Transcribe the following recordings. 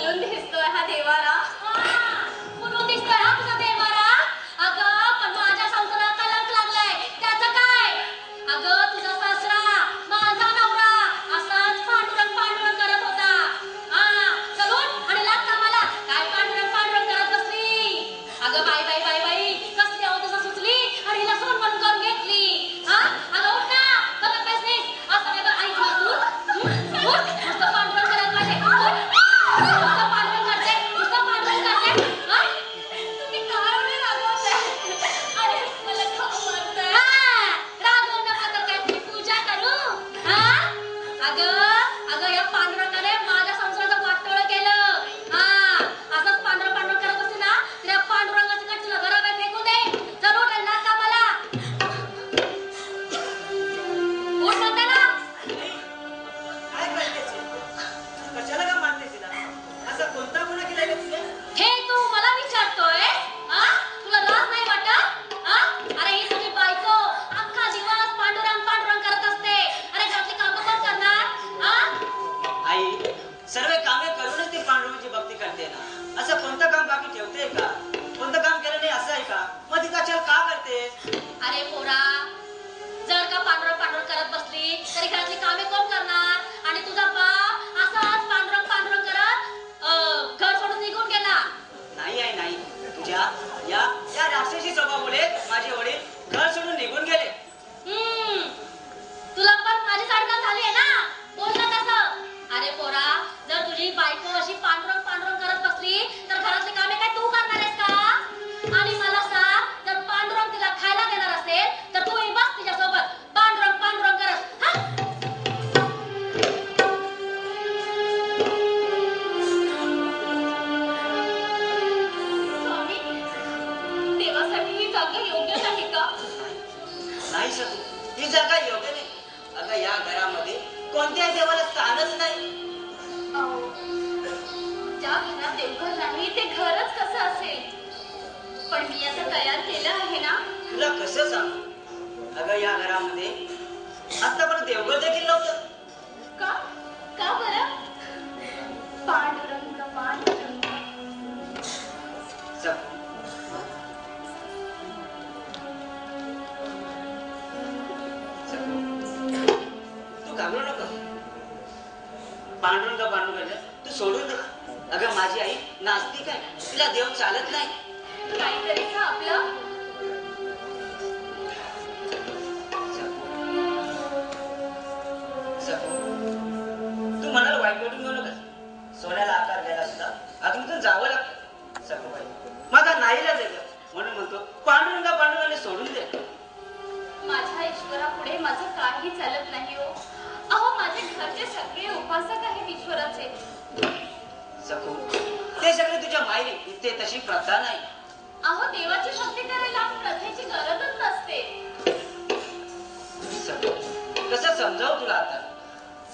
म्हणून दिसतोय हा देवारा, म्हणून दिसतोय हा तुझा देवारा. अगं पण माझ्या संसाराला कलंक लागलाय, त्याचं काय? अगं तुझा सासरा माझा नवरा असाच पांडुरंग पांडुरंग करत होता. चलून आणि लाग कामाला. काय पांडुरंग पांडुरंग करत बसली? अगं बाई बाई बाई बाई कसली अवदसा सुचली आणि हिला सोन बनून करून घेतली. अगं उठ ना, बघत बसलीस असं नाही. बघ ऐक ना तू, नुसतं पांडुरंग करत पाहिजे. नुसतं पांडुरंग करते, नुसतं पांडुरंग करते. तुम्ही काय एवढे रागवताय? अरे मला खाऊ मारताय. रागवू नका तर काय तुझी पूजा करू? अगं या पांडुरंगाने माझ्या संसाराचं वाटोळं केलं. असंच पांडुरंग पांडुरंग करत असते ना तर या पांडुरंगाचं काय तुला घराबाहेर फेकून दे. जरूर ना कामाला उठ म्हणता ना. काय करतेस? कशाला का मारतेस तिला? असा कोणता गुन्हा केलाय का तुझे? हे तू मला विचारतोय? तुला लाज नाही वाटत? अरे ही सगळी बायको अख्खा दिवस पांडुरंग पांडुरंग करत असते. अरे घरातली कामं कोण करणार? आई सर्व कामे करूनच ती पांडुरंगाची भक्ती करते ना. असं कोणतं काम बाकी ठेवते का? कोणतं काम केलं नाही असं आहे का? मग ती कशाला का करतेस? अरे पोरा, जर का पांडुरंग पांडुरंग करत बसली तरी घरातली कामे कोण करणार? आणि तुझा बाप असाच पांडुरंग पांडुरंग करत घर सोडून निघून गेला. नाही आई नाही. तुझ्या या राक्षसी स्वभावामुळे माझे वडील घर सोडून निघून गेले. तुला पण माझीच अडचण झाली आहे ना, बोल ना तसं. अरे पोरा, जर तुझी बायको अशी पांडुरंग पांडुरंग करत बसली तर घरातली कामे काय तू करणार आहेस का? आणि मला सांग, जर पांडुरंग तिला खायला देणार असेल तर तू बस तिच्यासोबत पांडुरंग पांडुरंग करत. स्वामी, देवासाठी ही जागा योग्य नाही का? नाही सर, ही जागा योग्य नाही. अगं या घरामध्ये कोणत्याही देवाला स्थानच नाही. ज्या घरात देवघर नाही ते घरच कसं असेल? पण मी असं तयार केलं आहे ना. तुला कसं सांगू? अगं या घरामध्ये आतापर्यंत देवघर देखील नव्हतं. का? का बरं? पांडुरंग पांडुरंग. तू घाबरू नको. पांडुरंग पांडुरंग तू सोडून दे. अगं माझी आई नास्तिक आहे, तिला देव चालत नाही. काहीतरी आपलं. तू मनाला वाईट वाटून घेऊ नका. सोन्याला आकार घ्यायला सुद्धा आतून जावं लागतं. सखूबाई माझा नाईलाज आहे म्हणून म्हणतो पांडुरंग पांडुरंगाने सोडून दे. माझ्या ईश्वरापुढे माझं काही चालत नाही हो. अहो माझे घरचे सगळे उपासक आहेत ईश्वराचे. सखू ते सगळे तुझ्या मायरी, इथे तशी प्रथा नाही. अहो देवाची भक्ती करायला प्रथेची गरजच नसते. सखू कसं समजावू तुला आता?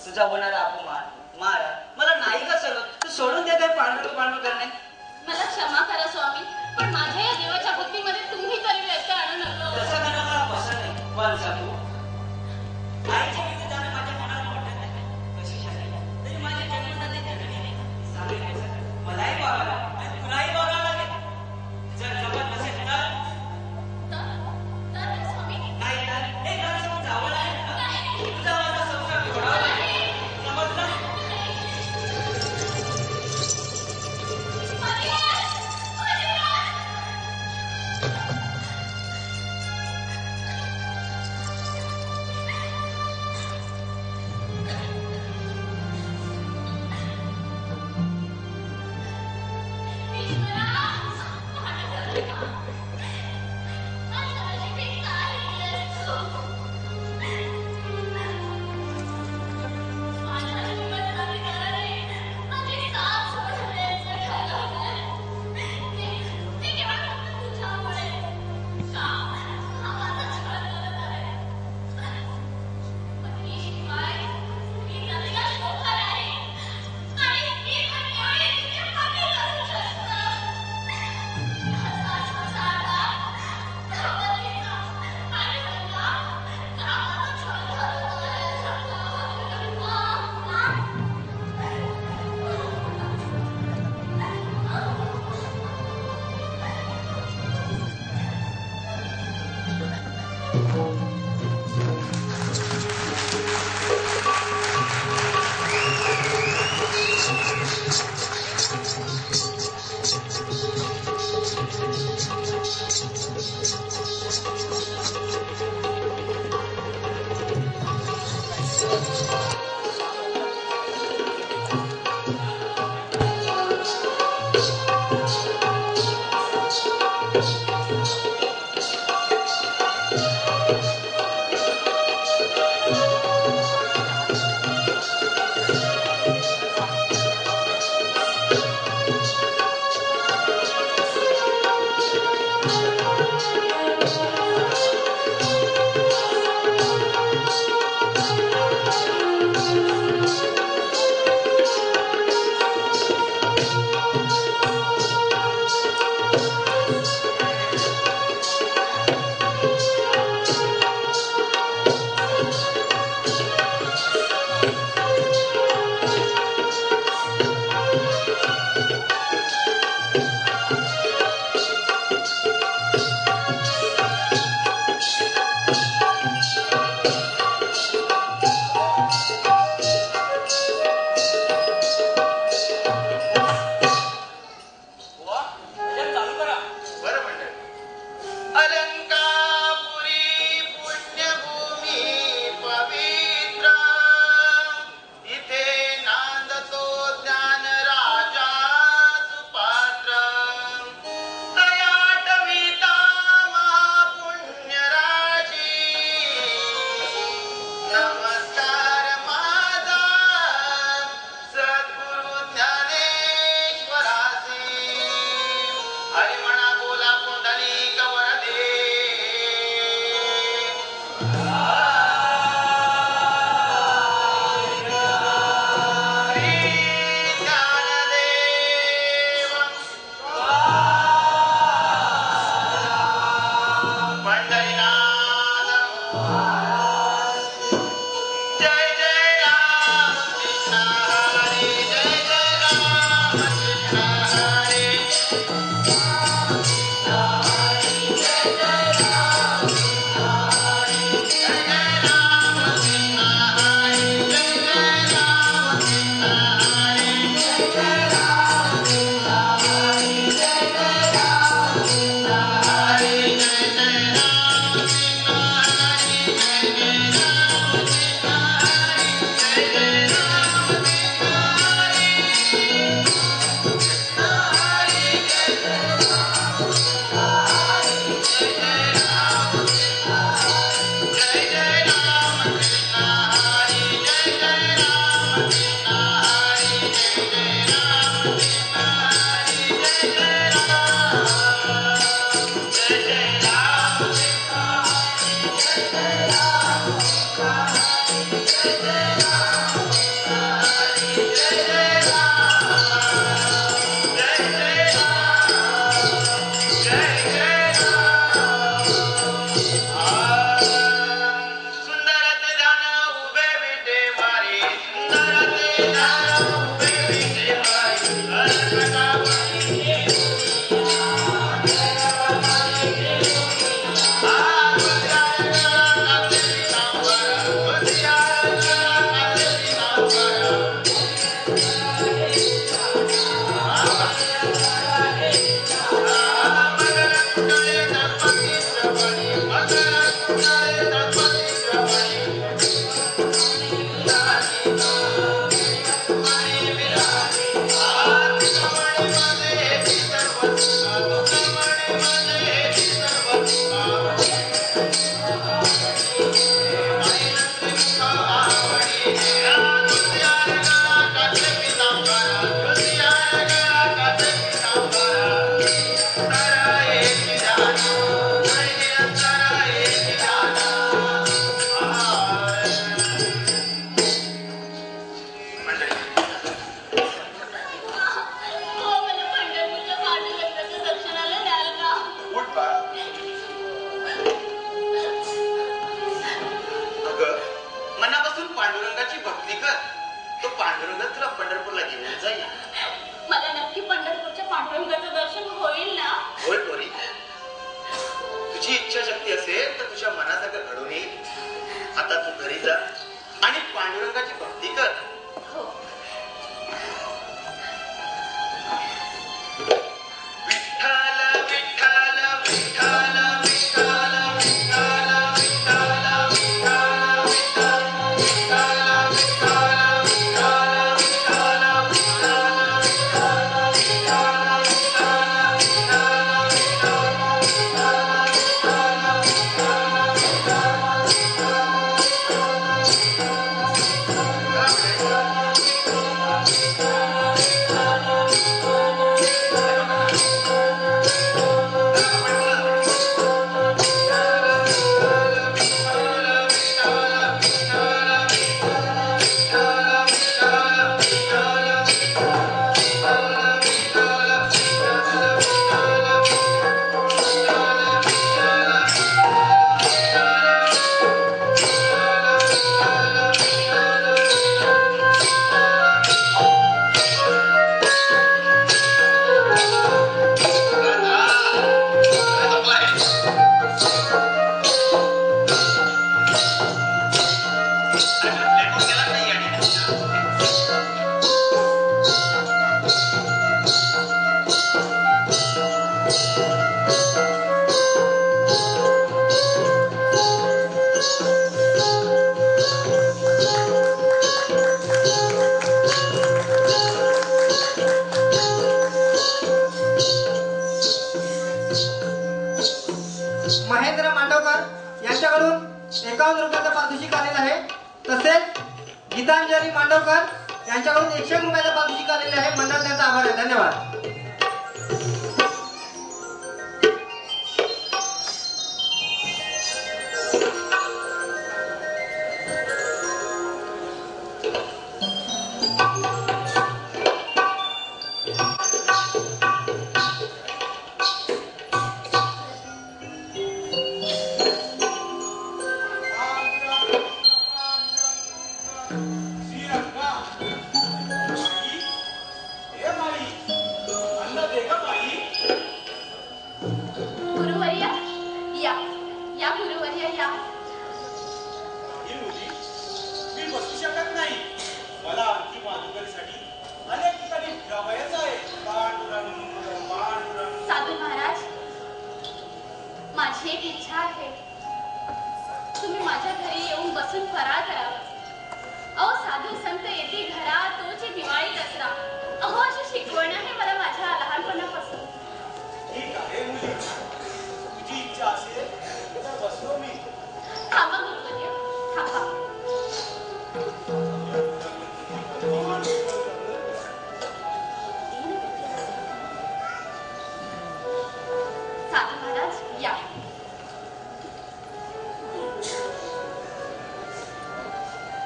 तुझा होणारा अपमान मारा मला नाही का सर्व. तू सोडून दे काय पांडुरंग पांडुरंग करणे. मला क्षमा करा स्वामी, पण माझ्या या देवाच्या भक्तीमध्ये तुम्ही तरी व्यत्यय आणू नका. तसं करणं मला पसंत नाही. पण सखू आईच्या इथे जाणं माझ्या मनाला वाटत नाही. कशी शक्य तरी माझ्या जन्माला जगणे नाही. सांगेल काय सर, मलाही बघायला आणि तुलाही बघायला लागेल. जर जमत नसेल तर स्वामी नाही तर हे घर सोडून जावं लागेल ना. तुझा माझा संसार सोडावा लागेल. समजलं? गीतांजली मांडवकर यांच्याकडून 101 रुपयाचा पारितोषिक आलेले आहे. मंडळ त्यांचा आभार आहे. धन्यवाद. माझी एक इच्छा आहे, तुम्ही माझ्या घरी येऊन बसून फराळ करावा. अहो साधू संत येते घरा तोची दिवाळी दसरा. अहो अशी शिकवण आहे मला माझ्या लहानपणापासून. ठीक आहे मुली, तुझी इच्छा असेल तर बसलो मी. थांबा गुरुवर्य, थांबा. साधू महाराज या.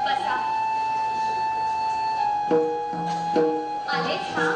बसा. आलेच हा.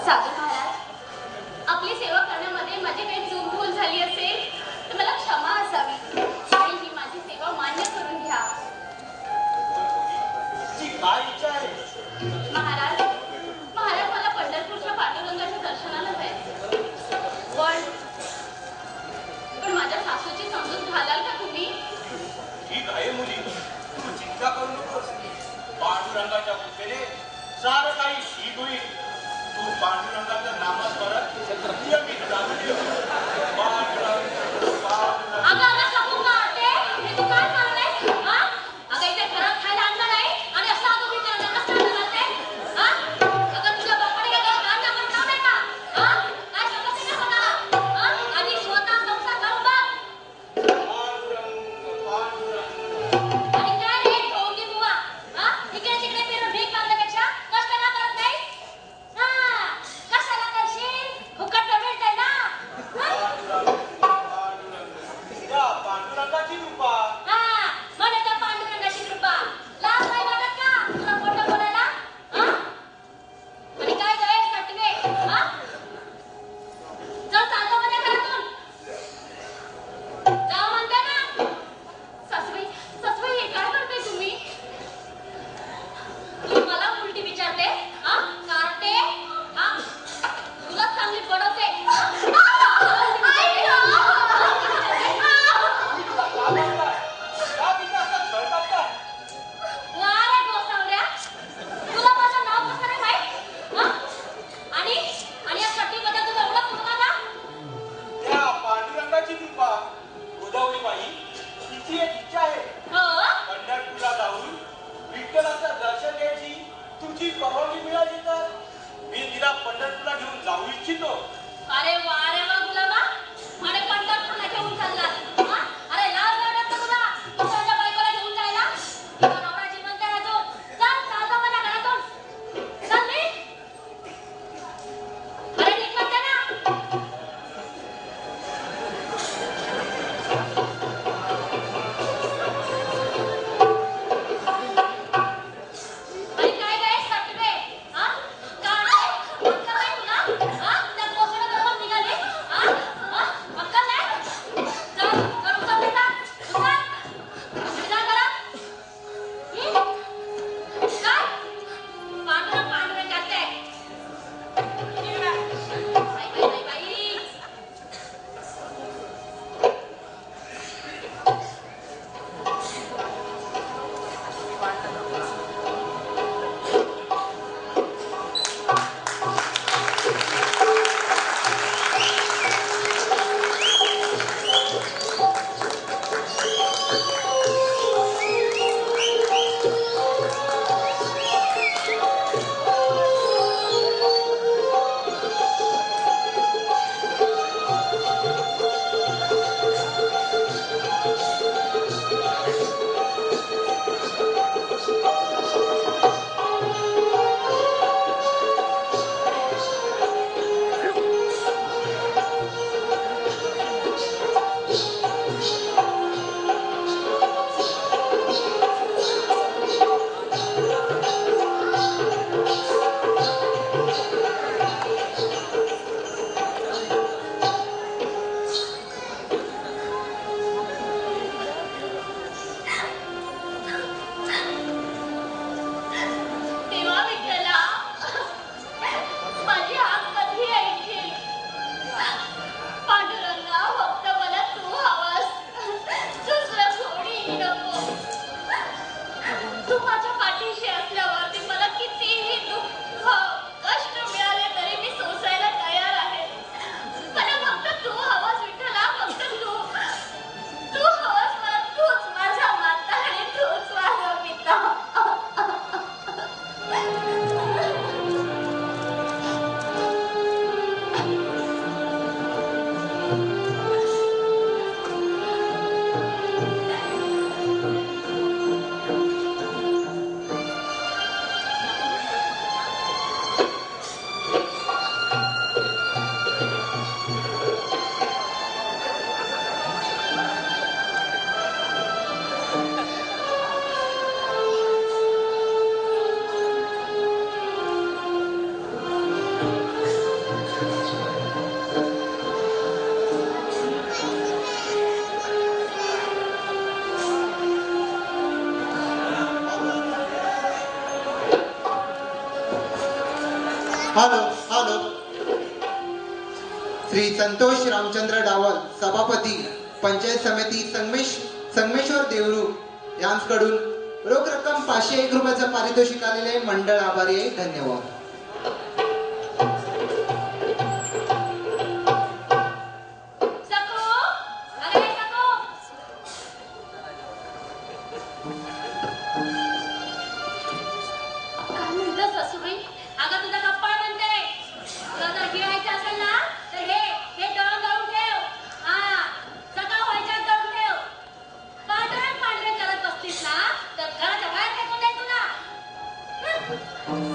साधू महाराज, आपली सेवा करण्यामध्ये माझी काही चूक भूल झाली असेल तर मला क्षमा असावी आणि ही माझी सेवा मान्य करून घ्या. तुझी काय इच्छा आहे? महाराज, महाराज मला पंढरपूरच्या पांडुरंगाच्या दर्शनाला जायचं. पण माझ्या सासूची समजूत घालाल का तुम्ही? ठीक आहे मुली, तू चिंता करू नकोस. पांडुरंगाच्या कृपेने सारं काही ठीक होईल. तू पांडुरंगाचं नामस्मरण नियमित चालू ठेव. पांडुरंग अगं अगं शकू का ते? हे तू काय चाललंय? हा? अगं इथे घरात खायला आणलं नाही आणि असं अगं मी त्याला नमस्कार घालते. हा? अगं तुझ्या बापाने काय कान दाखवून ठेवलंय का? हा? काय समजते का कोणाला? हा? आणि स्वतः संसार करून बघ. आणि काय रे ढोंगी बुवा? हा? इकडे तिकडे फिरून भीक मागण्यापेक्षा कष्ट का करत नाही? हा? कशाला करशील? फुकट तर मिळतंय ना? हा? त्या पांडुरंगाची कृपा. हा, म्हणे त्या पांडुरंगाची कृपा. लाज नाही वाटत का तुला मोठं बोलायला? हा? आणि काय गं सटवे? हा? चल चालतो माझ्या घरातून. जाऊ म्हणते ना. सासूबाई, सासूबाई हे काय करते तुम्ही? तू मला उलटी विचारते? हा? कारटे? हा? तुला चांगली पडवते. का तिला असं छळतात का? वा रे गोसावऱ्या, तुला माझं नाव कसं रे माहित? हा? आणि या सट्टीबद्दल तुला एवढं पुरतं का? त्या पांडुरंगाची कृपा. गोदावरीबाई, तिची एक इच्छा आहे. हो? पंढरपूरला जाऊन विठ्ठलाचं दर्शन घ्यायची तुझी परवानगी मिळाली तर मी तिला पंढरपूरला घेऊन जाऊ इच्छितो. अरे वा गुलाबा, म्हणे पंढरपूरला घेऊन चाललात. हा? अरे लाज वाटत का तुला दुसऱ्याच्या बायकोला घेऊन जायला? तुझा नवरा जिवंत आहे अजून. चल चालतो माझ्या घरातून. चल निघ. अरे निघ म्हणते ना. आणि काय गं सटवे? हा? काय? म्हणलं नाही तुला? हा? त्या कोसळ्या बरोबर निघाली? हा? नको. तू माझ्या पाठीशी असल्यावरती मला कितीही दुःख कष्ट मिळाले तरी मी सोसायला तयार आहे. मला फक्त तू हवास विठ्ठला, फक्त तू हवास मला. तूच माझा माता आणि तूच माझा पिता. Hello hello. श्री संतोष रामचंद्र डावल, सभापती पंचायत समिती संगमेश्वर देवरूख यांच्याकडून रोख रक्कम 501 रुपयाचं पारितोषिक आलेले मंडळ आभारी आहे. धन्यवाद.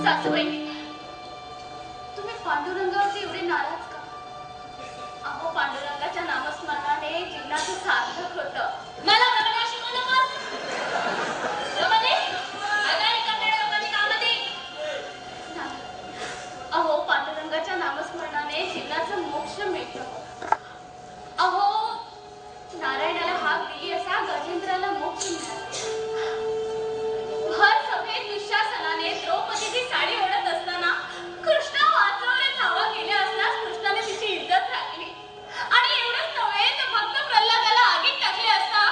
सासूबाई, तुम्ही पांडुरंगावरती एवढे नाराज का? अहो, पांडुरंगाच्या नामस्मरणाने जीवनाचं सार्थक होतं. मला प्रमाणे शिकवू नकोस. अहो, पांडुरंगाच्या नामस्मरणाने जीवनाचं मोक्ष मिळतं. अहो, नारायणाला हाक दिली असा गजेंद्राला मोक्ष मिळाला. भर सभेत दुःशासनाने द्रौपदीची साडी ओढत असताना कृष्णा वाचवले धावा केल्या असल्यास कृष्णाने तिची इज्जत राखली. आणि एवढंच नव्हे तर भक्त प्रल्हादाला आगीत टाकले असता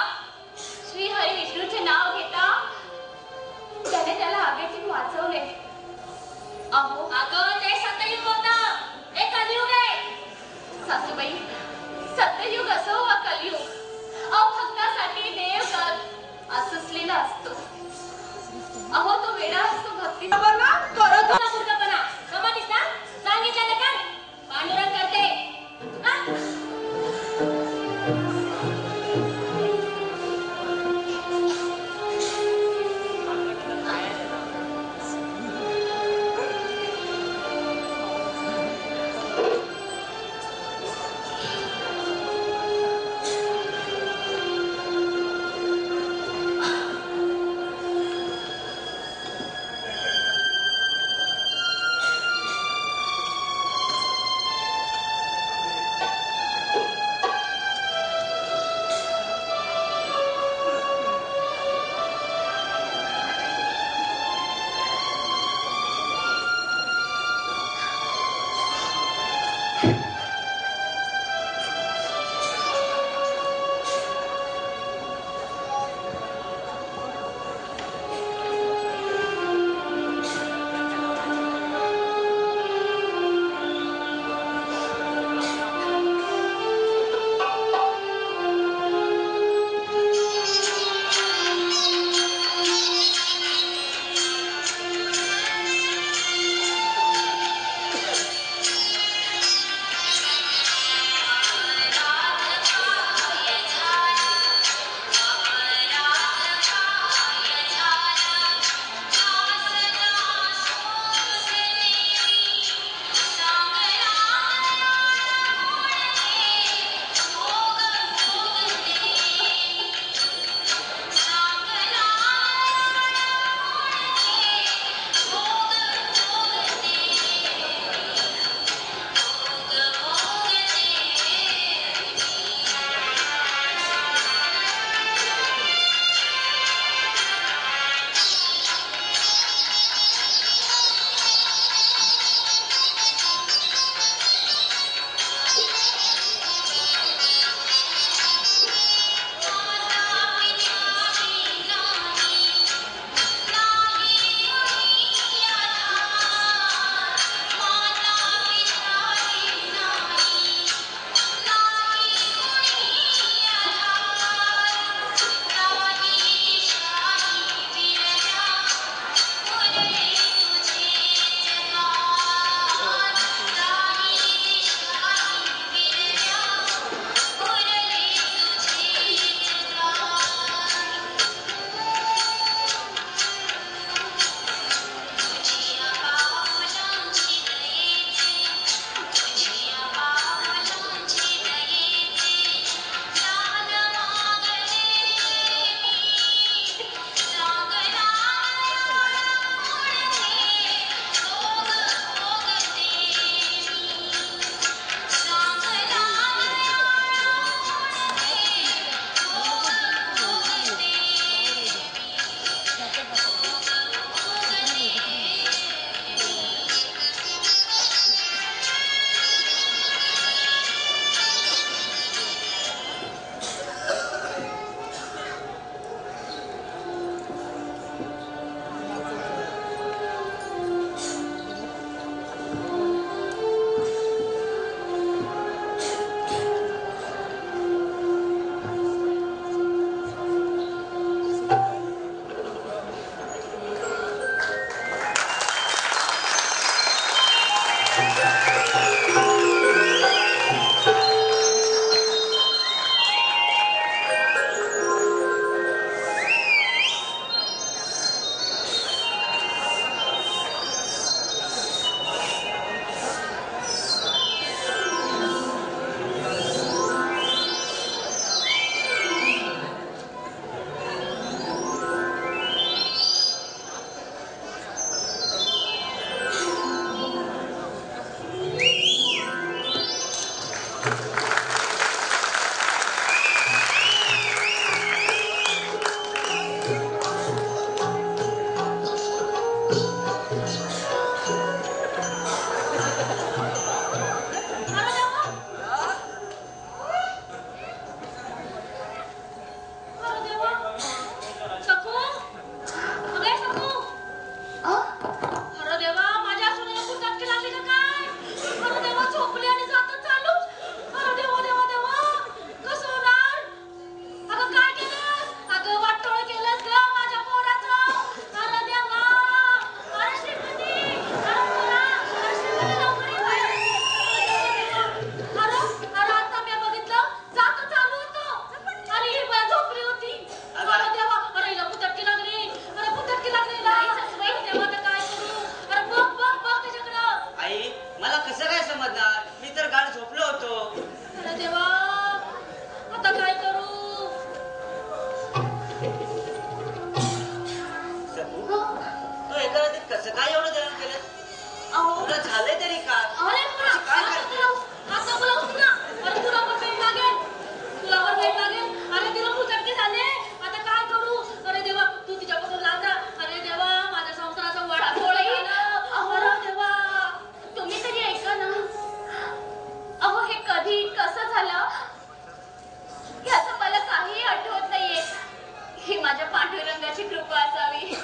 ही माझ्या पांडुरंगाची कृपा असावी.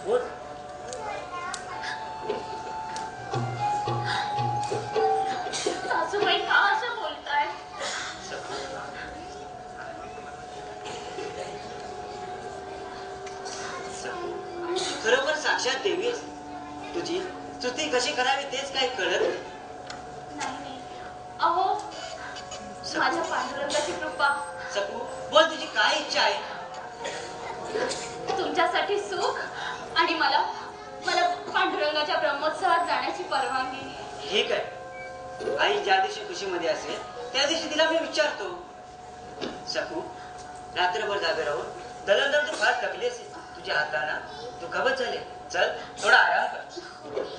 बोल. सासूबाई का असं बोलताय? खरोखर साक्षात देवी आहेस. तुझी स्तुती कशी करावी तेच काही कळत नाही. नाही अहो माझ्या पांडुरंगाची कृपा. सकू बोल, तुझी काय इच्छा आहे? तुमच्यासाठी सुख आणि मला मला पांडुरंगाच्या ब्रह्मोत्सवात जाण्याची परवानगी. ठीक आहे. आई ज्या दिवशी खुशीमध्ये असेल त्या दिवशी तिला मी विचारतो. सकू रात्रभर जागे राहून दलदल तू फार थकली असेल. तुझ्या हाताना तू खबत झाले. चल थोडा आराम कर.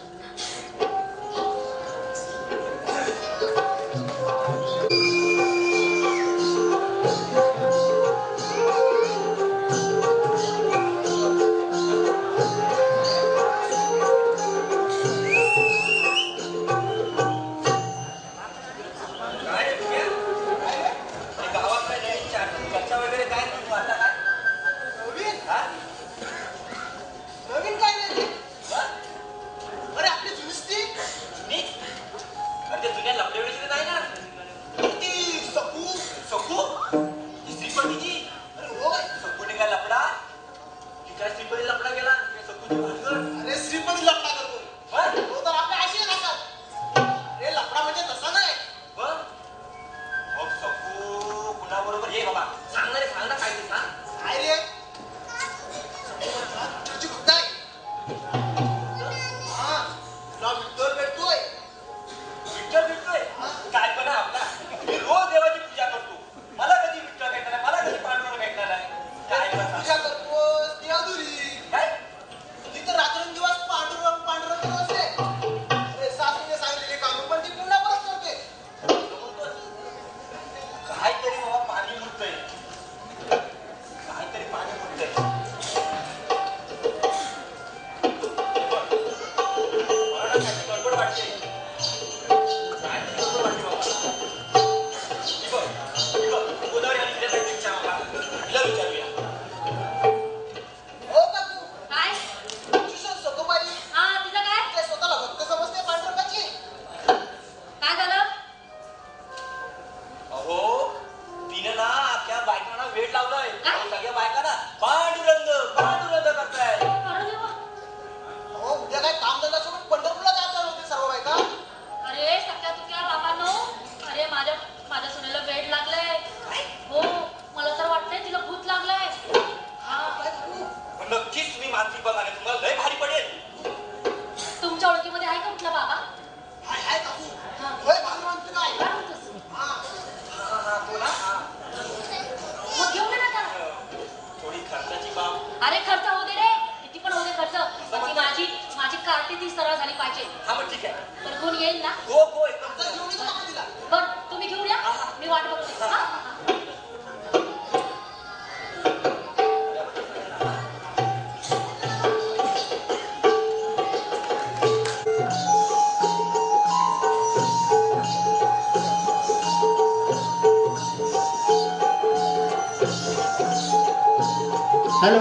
हॅलो,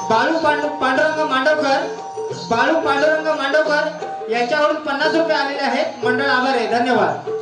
बाळू पांडुरंग मांडवकर यांच्याकडून 50 रुपये आलेले आहेत. मंडळ आभार आहे. धन्यवाद.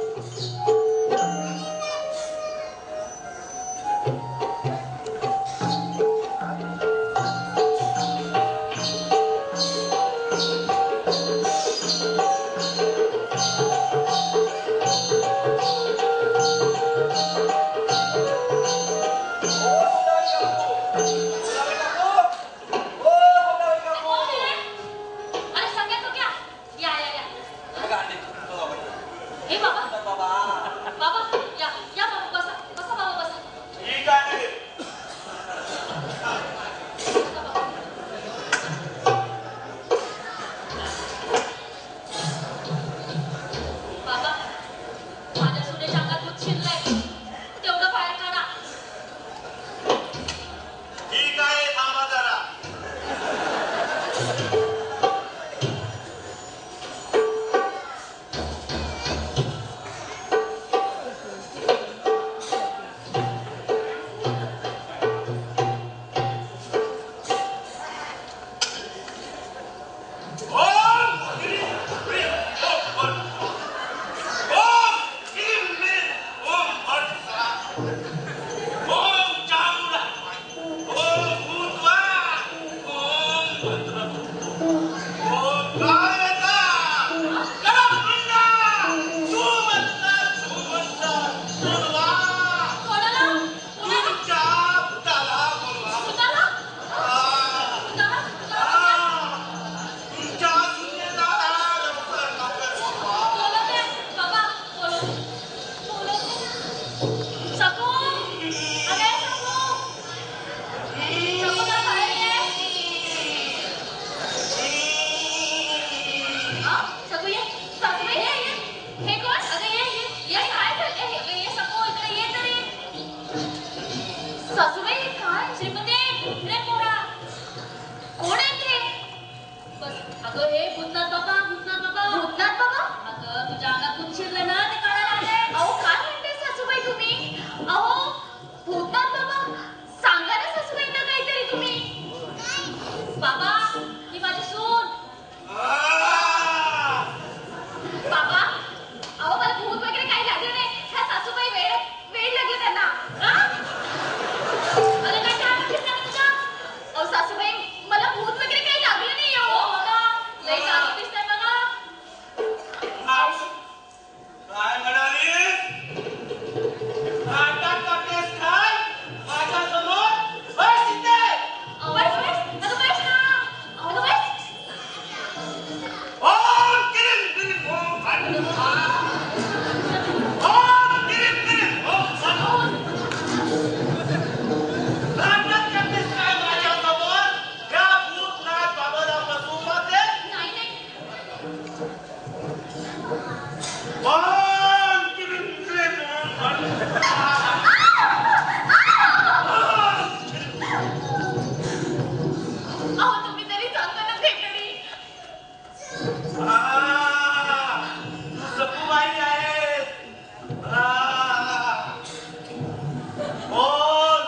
हे बाबा बाबा ही माझी सून. बाबा अहो मला भूत वगैरे काही लागलं नाही. ह्या सासूबाई वेळ लागली त्यांना. मला काय काय म्हणतेस ना तुझ्या? अहो सासूबाई मला भूत वगैरे काही लागलं नाही. हो बघा लई जागो दिसतंय बघा. काय म्हणाली? नाटक करतेस काय माझ्यासमोर? बस इथे. बस अगं बस ना. अगं बस. ओम किरीम किरीम ओम भांडू ओम किरीम किरीम ओम भांडू. नाटक करतेस काय माझ्यासमोर? या भूतनाथ बाबाला बसवू मध्ये. नाही नाही. ओम किरीम किरीम ओम भांडू. अहो तुम्ही तरी सांगा ना भेटडी. तू सखूबाई आहेस. कोण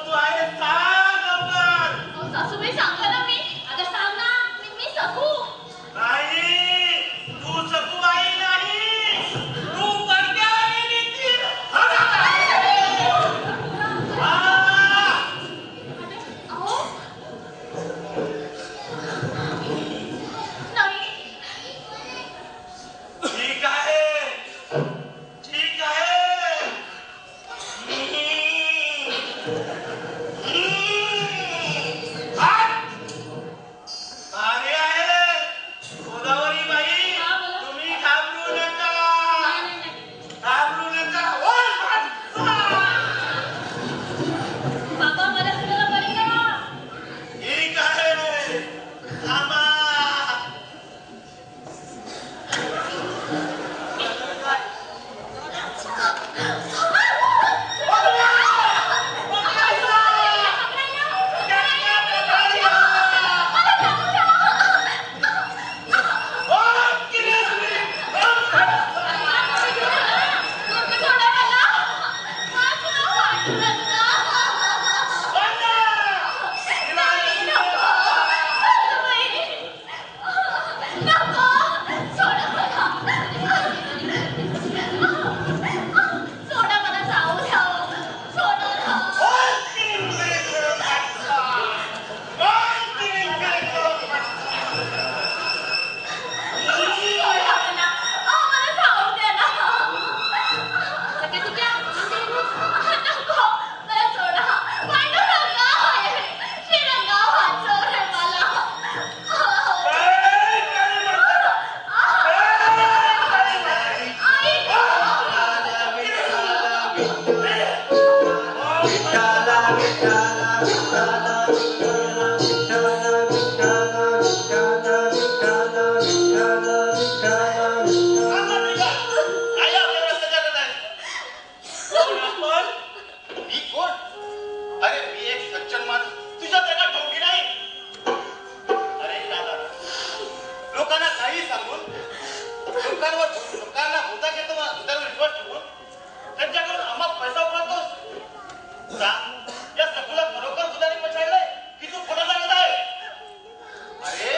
तू आहेस सांग लवकर. अहो सासूबाई सांगा ना मी. अगं सांग ना. मी सखू. नाही तू सखूबाई नाही. तू बंड्या आणि नितीन. अहो नाही. ठीक आहे ठीक आहे. अरे आहे गोदावरी बाई. हा, बोला. तुम्ही घाबरू नका. नाही, नाही. घाबरू नका. बाबा मला तुम्हाला बरी करा. ठीक आहे थांबा. सोडा मला जाऊ द्या. सोडा ना. लोकांना भूता घेतो भूतावर विश्वास ठेवून त्यांच्याकडून आम्हा पैसा उकळतोस. या सगळं खरोखर भूताने पछाडलंय की तू खोटा सांगत आहे? अरे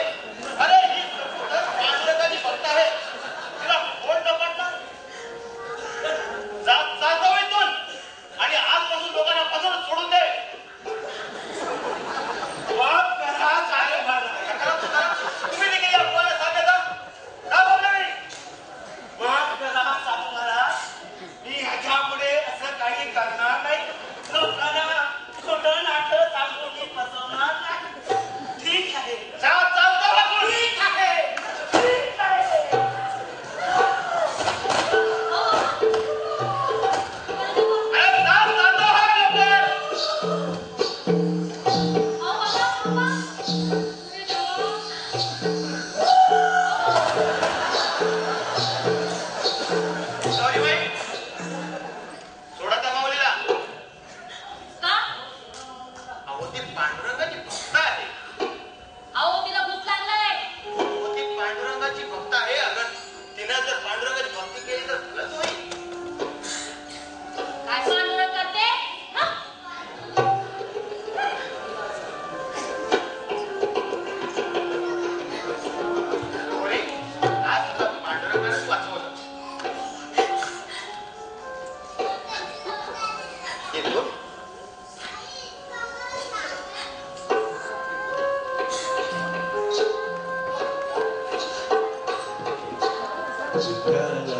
अरे ही पांडुरंगाची भक्त आहे. तिला कोण तपासणार? जातो इथून आणि आजपासून लोकांना फसवून सोडून दे. तुम्ही देखील या पोराला साथ देता का? बोलला नाही. माफ करा सासूबाला. मी ह्याच्यापुढे असं काही करणार नाही. लोकांना खोटं नाटक सांगून मी फसवणार नाही. ठीक आहे. चालतं वागून. ठीक आहे. ठीक आहे. अरे जातो हा लवकर. गौरीबाई, सोडा त्या माऊलीला. का? अहो ती पांडुरंगाची भक्त आहे. अहो तिला भूक लागलाय. अहो ती पांडुरंगाची भक्त आहे. अगं तिनं जर पांडुरंगाची भक्ती केली तर भलंच होईल. काय पांडुरंग करते? हं? Thank you.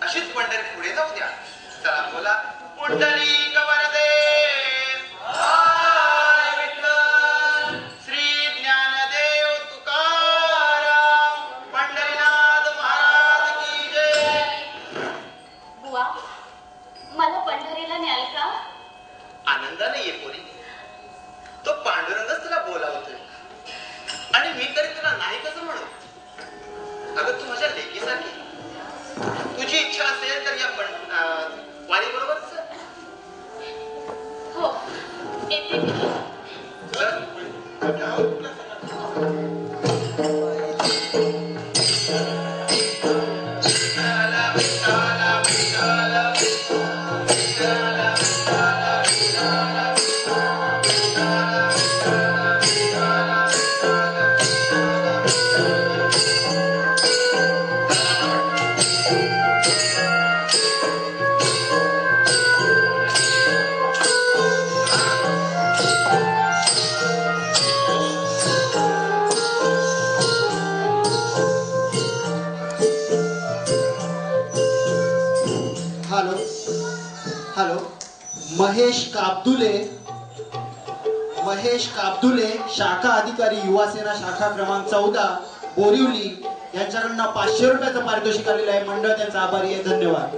अशीच पंढरी पुढे जाऊ द्या. चला बोला पुंडलिक वरदे श्री ज्ञानदेव तुकाराम पंढरीनाथ महाराज की जय. बुवा मला पंढरीला न्याल का? आनंदाने ये पोरी. तो पांडुरंगच तुला बोलावतोय आणि मी तरी तुला नाही कसं म्हणू. अगं तू माझ्या लेकीसारखी. तुझी इच्छा असेल तर या वारी बरोबर हो येते मी. महेश काबदुले शाखा अधिकारी युवा सेना शाखा क्रमांक 14 बोरिवली यांच्याकडनं 500 रुपयाचं पारितोषिक आलेलं आहे. मंडळ त्यांचा आभारी आहे. धन्यवाद.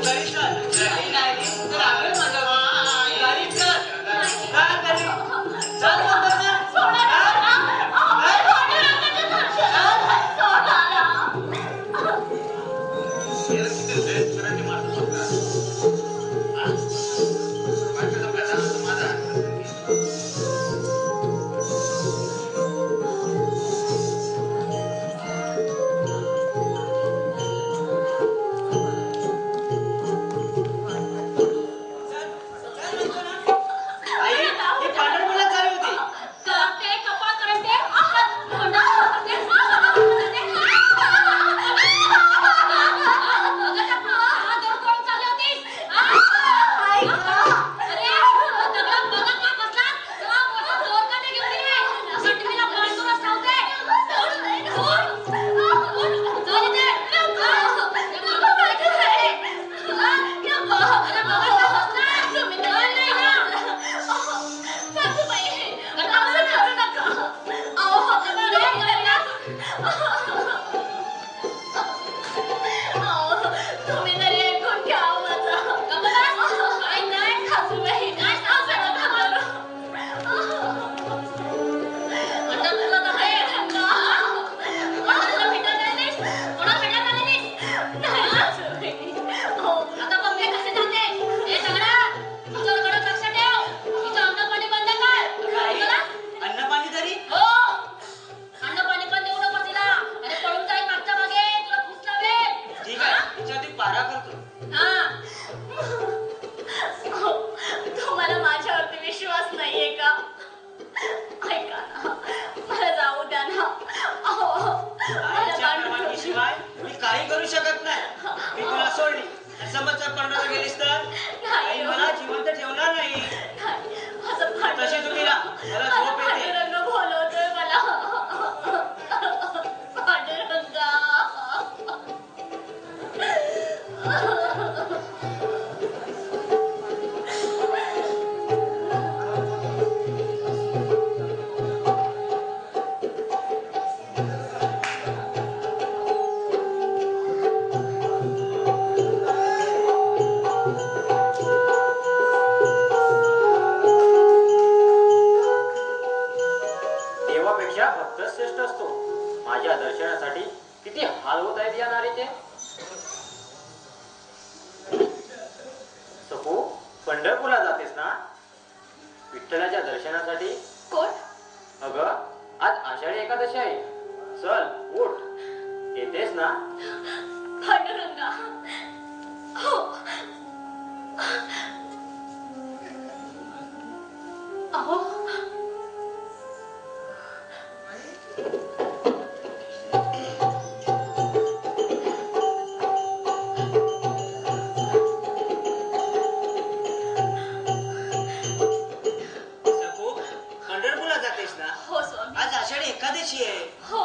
घरी चल. घरी नाही तर आम्ही माझं घरी चल. का घरी चल म्हणतो ना. सोडा ना, पांडुरंगाचं दर्शन सोडा ना. आई हे पंढरपूरला चालू होती. करते कपाळ करते तोंडात करते अगं टपला, हात कोण चालली होतीस? अरे दगडात बघा का बसलात? तुला मोठा दोर का नाही घेऊन ये? असं टीव्हीला बांधूनच ठेवते. सोड. जाऊ दे. हे बाबा काय करताय? अरे बघा का बसलात? तुम्ही तर नाही ना. सासूबाई, असं करू नका. अहो, अरे, तुम्ही तरी ऐकून घ्या माझा. काय नाही सासूबाई, काय असं नका करू. आता तुला तर आहे रंगा. कोणाला भेटायला आलीस? कोणाला भेटायला आलीस? नाही सासूबाई. आता बघते कसे जाते. हे सगळं तुझ्याकडे लक्ष ठेव. तिचं अन्नपाणी बंद कर. आई बोला. अन्नपाणी तरी हो. अन्नपाणी पण देऊ नको तिला. अरे पळून जाईल मागच्या मागे. तुला फूस लावेल. ठीक आहे तिच्यावरती पारा करतो. हा. तुम्हाला माझ्यावरती विश्वास नाहीये का? ऐका ना, मला जाऊ द्या ना. आईच्या परवानगीशिवाय मी काही करू शकत नाही. मी तुला सोडली आणि समजच्या पंढरला गेलीस तर आई मला जिवंत ठेवणार नाही. तशी तुम्ही राहा. मला झोप येते. पांडुरंग बोलवतोय मला. पांडुरंगा. देवापेक्षा भक्त श्रेष्ठ असतो. माझ्या दर्शनासाठी किती हाल होत आहेत या नारीचे. सखू, पंढरपूरला जातेस ना विठ्ठलाच्या दर्शनासाठी? कोण? अगं आज आषाढी एकादशी आहे. चल उठ. येतेस ना? पांडुरंगा. हो. अहो, सखू पंढरपूरला जातेस ना. हो स्वामी. आज आषाढी एकादशी आहे. हो.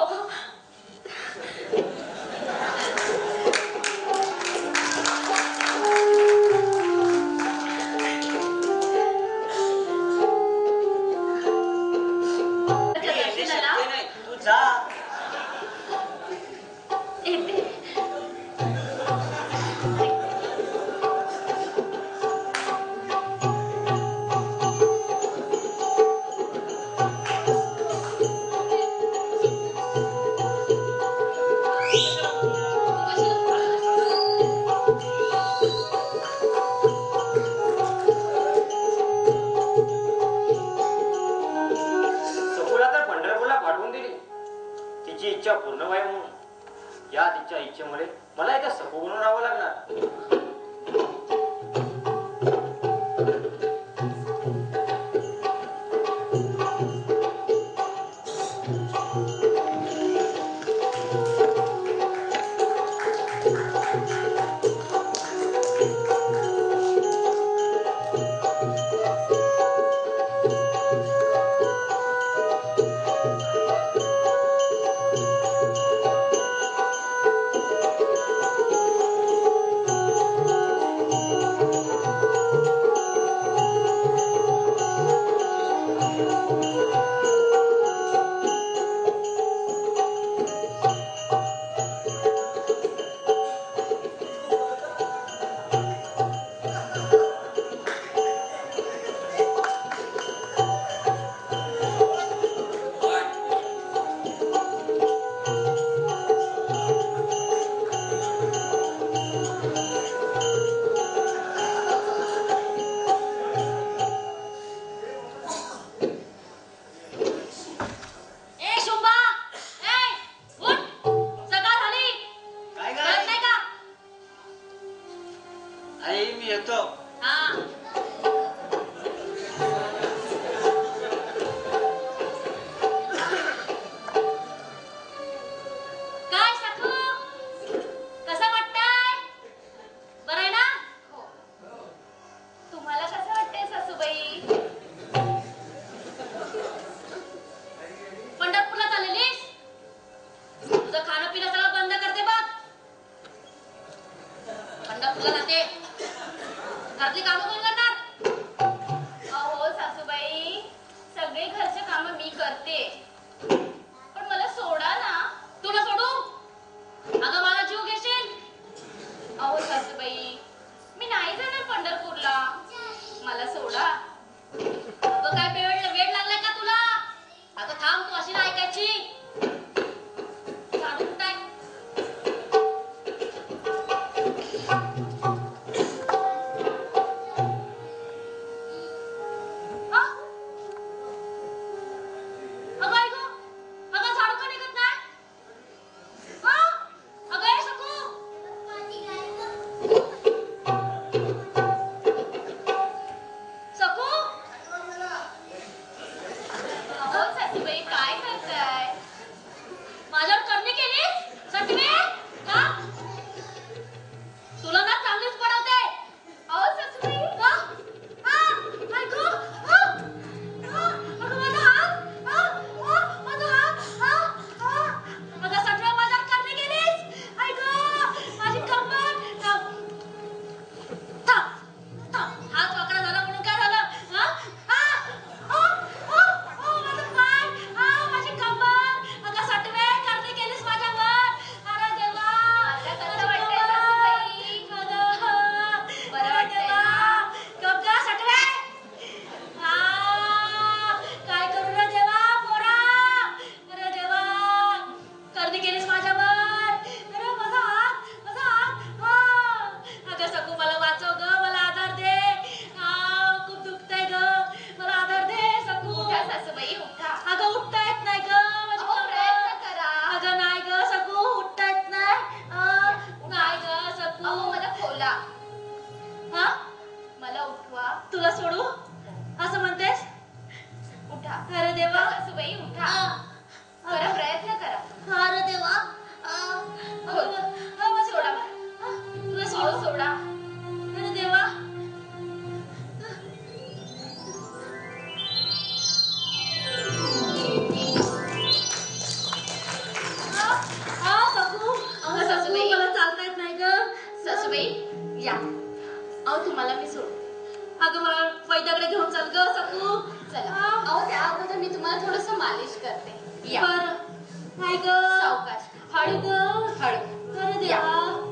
आई मी येतो. हा काय सखू कसं वाटतंय? बरं आहे ना? तुम्हाला कसं वाटतंय सासूबाई? पंढरपूरला चाललेलीस? तुझं खाणं पिणं सगळं बंद करते बघ. पंढरपूरला जाते. घरातली कामं कोण करणार? अहो सासूबाई, सगळे घरचे काम मी करते, पण मला सोडा ना. तुला सोडू? अगं मला जीव घेशील? अहो सासूबाई, मी नाही जाणार पंढरपूरला, मला सोडा. अगं काय वेळ लागलाय का तुला? आता थांब, तू अशी नाही ऐकायची. झाडू कुठं आहे? हा? अगं ऐक, अगं झाडू का निघत नाही? हा? अगं हे सकू. सकू? अहो सासूबाई, काय करताय? माझ्यावर करणी केली? सटवे? का? तुला ना चांगलीच पडवते. अहो सासूबाई, का? हा? ऐकू? हा? हा? अगं माझा हात? हा? हा? माझा हात? हा? हा? अगं सटवे माझ्यावर करणी केलीस? ऐकू? माझी कंबर. थांब. थांब. थांब. हात वाकडा झाला म्हणून काय झालं? हा? हा? हा? हा? हा? माझा पाय. हा? माझी कंबर. अगं सटवे करणी केलीस माझ्यावर. अरे देवा. आता कसं माझी वाटतंय कंबर. सासूबाई? अगं. बरं अरे वाटतंय देवा. ना? गप ग सटवे. काय करू रे देवा पोरा. अरे देवा करणी केलीस माझ्यावर. अरे माझा हात. माझा हात. अगं सकू मला वाचव ग. मला आधार दे. खूप दुखतंय ग. मला आधार दे सकू. उठा सासूबाई, उठा. अगं उठता येत नाही ग. माझी अहो, कंबर. प्रयत्न करा. अगं नाही ग सकू उठता येत नाही. नाही ग सकू. अहो मला खोला, हा? मला उठवा. तुला सोडू असं म्हणतेस? उठा. अरे देवा. सासूबाई उठा. करा, प्रयत्न करा. अरे देवा. सोडा. तुला अहो सोडू? सोडा. अरे देवा. सकू. अहो, सासूबाई. मला चालता येत नाही ग. सासूबाई या. अहो तुम्हाला मी सोड. अगं मला वैद्याकडे घेऊन चल ग सकू. चला. अहो त्या अगोदर मी तुम्हाला थोडस मालिश करते. या. बरं. नाही ग. सावकाश. हळू ग. हळू. अरे या. देवा.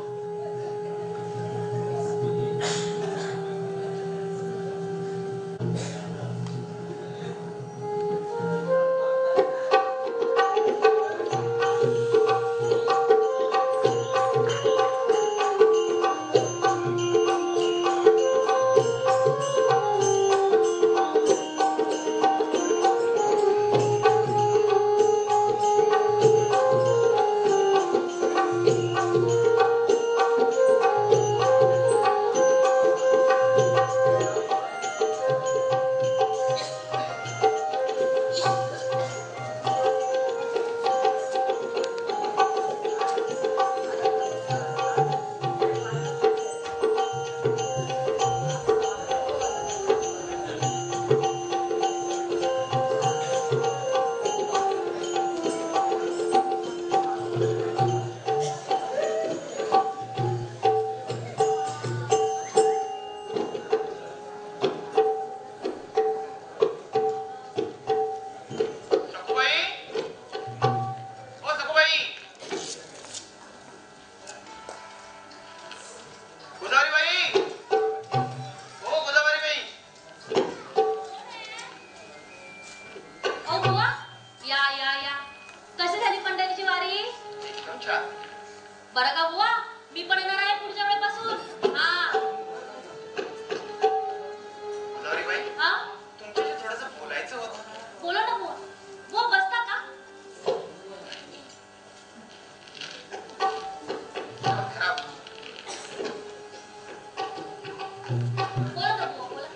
बोला सखू बोला.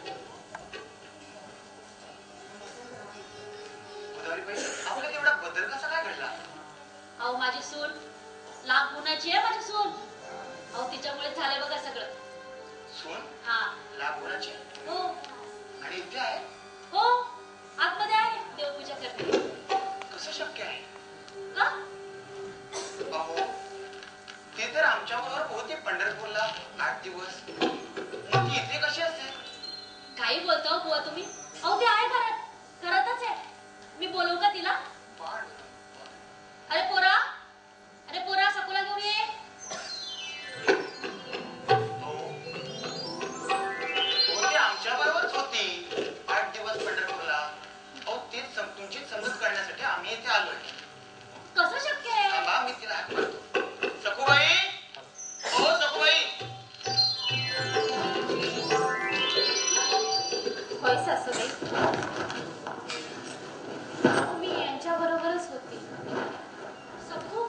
गोदावरीबाई, आपल्यात एवढा बदल कसा काय घडला? अहो माझी सून लाख गुणाची आहे माझी सून. अहो तिच्यामुळे झाले बघा सगळं. सून हा लाभ गुणाची हो आणि इथे आहे? हो आतमध्ये आहे देवपूजा करते. कसं शक्य आहे? का अहो ते तर आमच्याबरोबर होते पंढरपूरला 8 दिवस. मग ती इथे कशी असेल? काही बोलता हो बुवा तुम्ही. अहो ती आहे घरात घरातच आहे. मी बोलवू का तिला? अरे पोरा सकुला घेऊन ये. हो ते आमच्याबरोबरच होती 8 दिवस पंढरपूरला. अहो तेच तुमची समजूत करण्यासाठी आम्ही इथे आलोय. कसं शक्य आहे? थांबा, मी तिला हाक मारतो. सखूबाई, हो सखूबाई. होय सासूबाई, मी यांच्या बरोबरच होती. सखू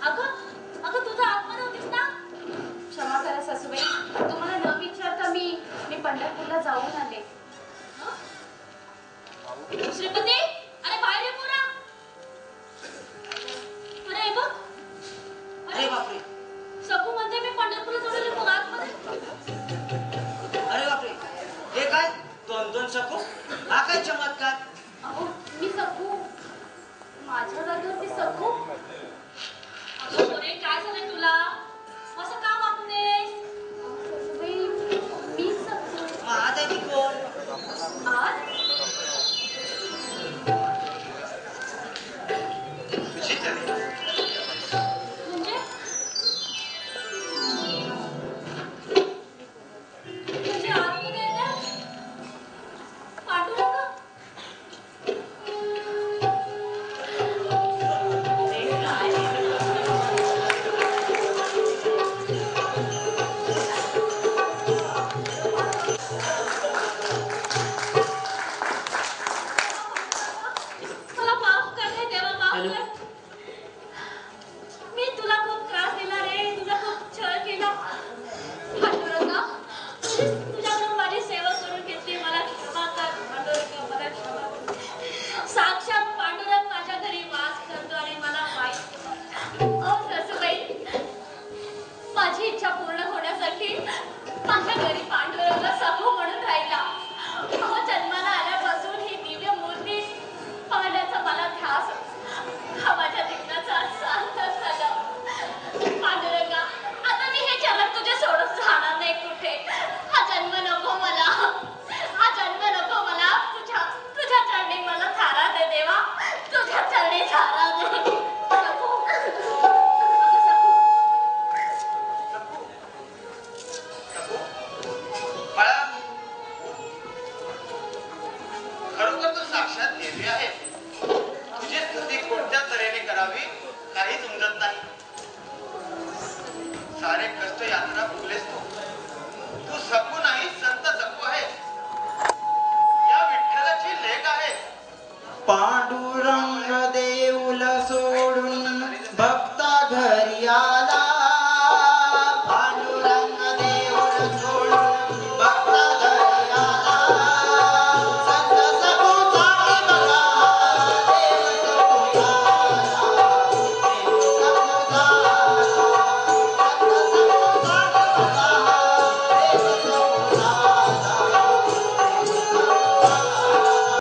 अगं तुझा आत्मा नव्हतीस ना? क्षमा करा सासूबाई, तुम्हाला न विचारता मी पंढरपूरला जाऊन आले. श्रीपती अरे बाहेर ये पोरा. अरे बघ अरे बापरे, सखू म्हणते मी पंढरपूरला जाऊन आले बघ आतमध्ये. अरे बापरे, हे काय 2-2 सखू? हा काय चमत्कार? अहो मी सखू, माझ्या जागेवरती सखू. अगं पोरे काय झालंय तुला? असं का वागतेस? सासूबाई मी सखू. मग आज आहे ती कोण? आज कशी झाली? म्हणजे आतमध्ये येते पांडुरंग. मला माफ कर रे देवा, माफ कर. मी तुला खूप त्रास दिला रे, तुला खूप छळ केला. पांडुरंगा, तुझ्याकडून माझी सेवा करून घेतली, मला क्षमा कर. पांडुरंगा मला क्षमा कर. साक्षात पांडुरंग माझ्या घरी वास करतो आणि मला माहित. अहो सासूबाई, माझी इच्छा पूर्ण होण्यासाठी माझ्या घरी पांडुरंग सखू म्हणून राहिला. अहो जन्माला आल्यापासून ही दिव्य मूर्ती पाहण्याचा मला ध्यास. हा माझ्या जीवनाचा शांत झाला. पांडुरंगा, आता मी हे जगत तुझे सोडून जाणार नाही कुठे. हा जन्म नको मला, हा जन्म नको मला. तुझ्या चरणी मला थारा दे देवा, तुझ्या चरणी थारा दे. सखू, अगं सखू, सखू, बाळा, खरोखर तू साक्षात देवी आहे. तुझी स्तुती कोणत्या तऱ्हेने करावी काही समजत नाही. सारे कष्ट यातना भोगलेस तू सखू नाही, संत सखू आहे. या विठ्ठलाची लेक आहे. पांडुरंग दे